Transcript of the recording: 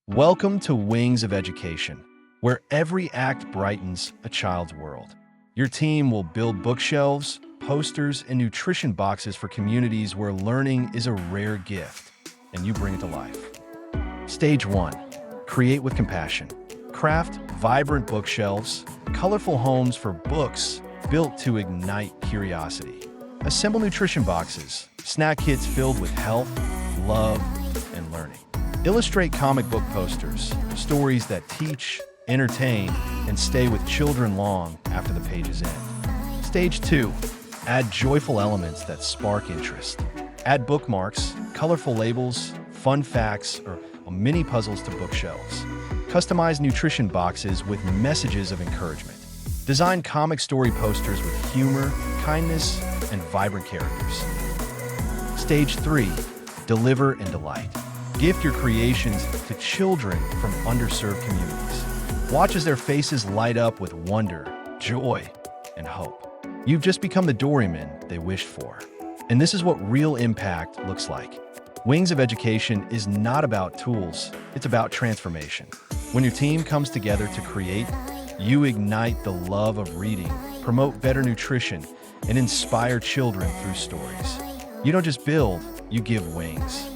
Welcome to Wings of Education, where every act brightens a child's world. Your team will build bookshelves, posters, and nutrition boxes for communities where learning is a rare gift, and you bring it to life. Stage 1. Create with compassion. Craft vibrant bookshelves, colorful homes for books built to ignite curiosity. Assemble nutrition boxes, snack kits filled with health, love, and learning. Illustrate comic book posters, stories that teach, entertain, and stay with children long after the pages end. Stage 2. Add joyful elements that spark interest. Add bookmarks, colorful labels, fun facts, or mini puzzles to bookshelves. Customize nutrition boxes with messages of encouragement. Design comic story posters with humor, kindness, and vibrant characters. Stage 3. Deliver and delight. Gift your creations to children from underserved communities. Watch as their faces light up with wonder, joy, and hope. You've just become the doorman they wished for. And this is what real impact looks like. Wings of Education is not about tools, it's about transformation. When your team comes together to create, you ignite the love of reading, promote better nutrition, and inspire children through stories. You don't just build, you give wings.